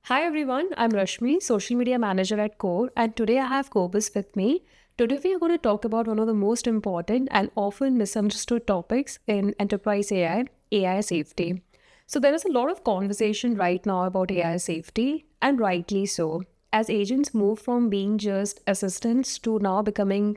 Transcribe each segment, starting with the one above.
Hi everyone, I'm Rashmi, social media manager at Core, and today I have Kobus with me. Today we are going to talk about one of the most important and often misunderstood topics in enterprise AI safety. So there is a lot of conversation right now about AI safety, and rightly so, as agents move from being just assistants to now becoming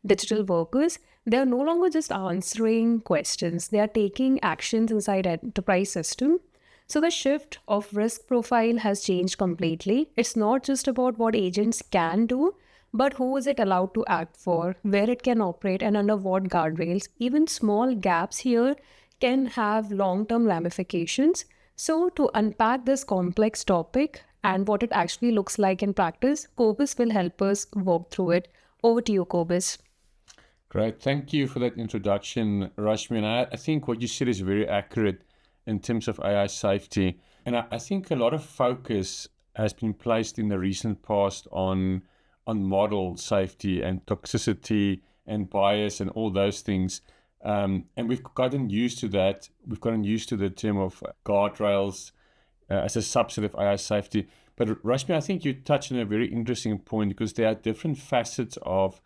digital workers. They are no longer just answering questions, they are taking actions inside enterprise system. So the shift of risk profile has changed completely. It's not just about what agents can do, but who is it allowed to act for, where it can operate, and under what guardrails. Even small gaps here can have long term ramifications. So, to unpack this complex topic and what it actually looks like in practice, Kobus will help us walk through it. Over to you, Kobus. Great. Thank you for that introduction, Rashmi. And I think what you said is very accurate in terms of AI safety. And I think a lot of focus has been placed in the recent past on model safety and toxicity and bias and all those things. And we've gotten used to that. We've gotten used to the term of guardrails as a subset of AI safety. But Rashmi, I think you touched on a very interesting point because there are different facets of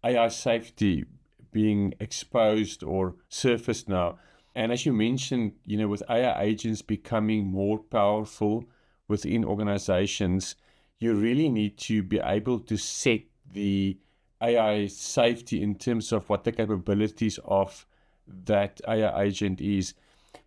AI safety being exposed or surfaced now. And as you mentioned, with AI agents becoming more powerful within organizations, you really need to be able to set the AI safety in terms of what the capabilities of that AI agent is.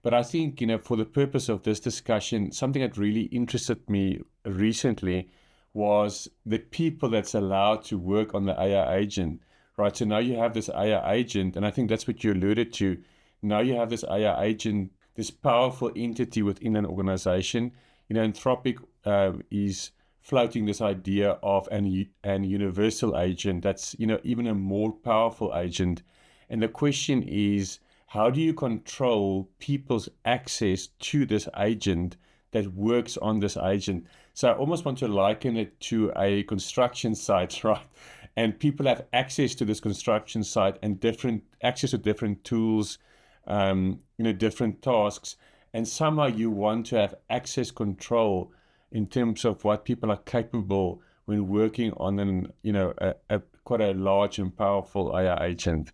But I think, for the purpose of this discussion, something that really interested me recently was the people that's allowed to work on the AI agent, right? So now you have this AI agent, and I think that's what you alluded to. Now you have this AI agent, this powerful entity within an organization. Anthropic is floating this idea of an universal agent that's, even a more powerful agent. And the question is, how do you control people's access to this agent that works on this agent? So I almost want to liken it to a construction site, right? And people have access to this construction site and different access to different tools, different tasks. And somehow you want to have access control in terms of what people are capable when working on a quite a large and powerful AI agent.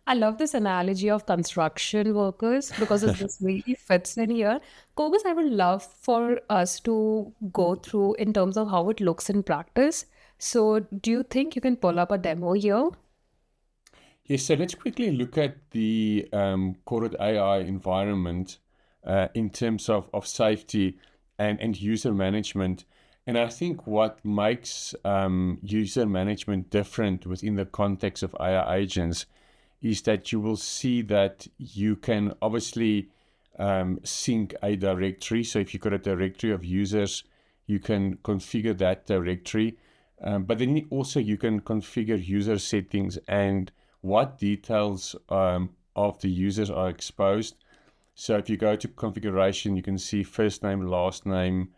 I love this analogy of construction workers because this really fits in here. Kobus, I would love for us to go through in terms of how it looks in practice. So, do you think you can pull up a demo here? Yes, so let's quickly look at the Kore.ai environment in terms of safety and user management. And I think what makes user management different within the context of AI agents is that you will see that you can obviously sync a directory. So if you've got a directory of users, you can configure that directory. But then also you can configure user settings and what details of the users are exposed. So if you go to configuration, you can see first name, last name,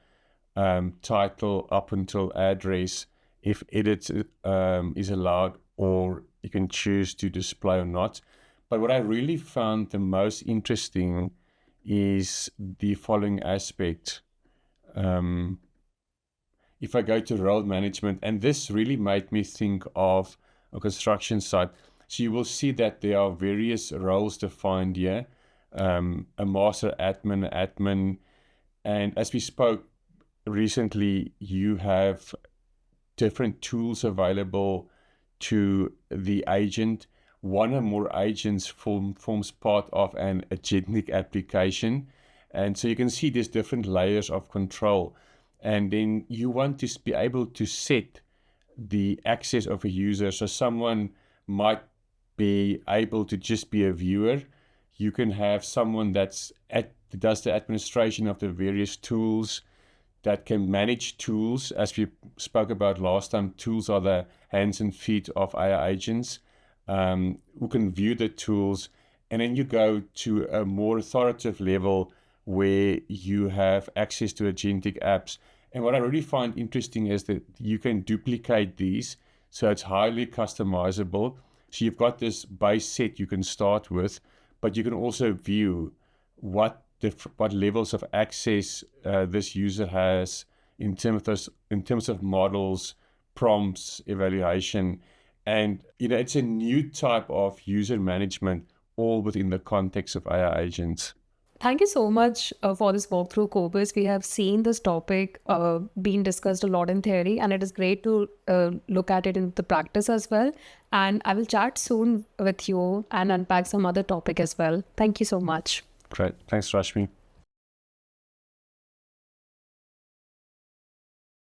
title up until address, if edit is allowed, or you can choose to display or not. But what I really found the most interesting is the following aspect. If I go to role management, and this really made me think of a construction site. So you will see that there are various roles defined here, a master admin, and as we spoke recently, you have different tools available to the agent. One or more agents forms part of an agentic application. And so you can see there's different layers of control. And then you want to be able to set the access of a user. So someone might be able to just be a viewer. You can have someone does the administration of the various tools, that can manage tools. As we spoke about last time, tools are the hands and feet of our agents who can view the tools. And then you go to a more authoritative level where you have access to agentic apps. And what I really find interesting is that you can duplicate these. So it's highly customizable. So you've got this base set you can start with, but you can also view what what levels of access this user has in terms of models, prompts, evaluation, and it's a new type of user management, all within the context of AI agents. Thank you so much for this walkthrough, Cobus. We have seen this topic being discussed a lot in theory, and it is great to look at it in the practice as well. And I will chat soon with you and unpack some other topic as well. Thank you so much. Great. Thanks, Rashmi.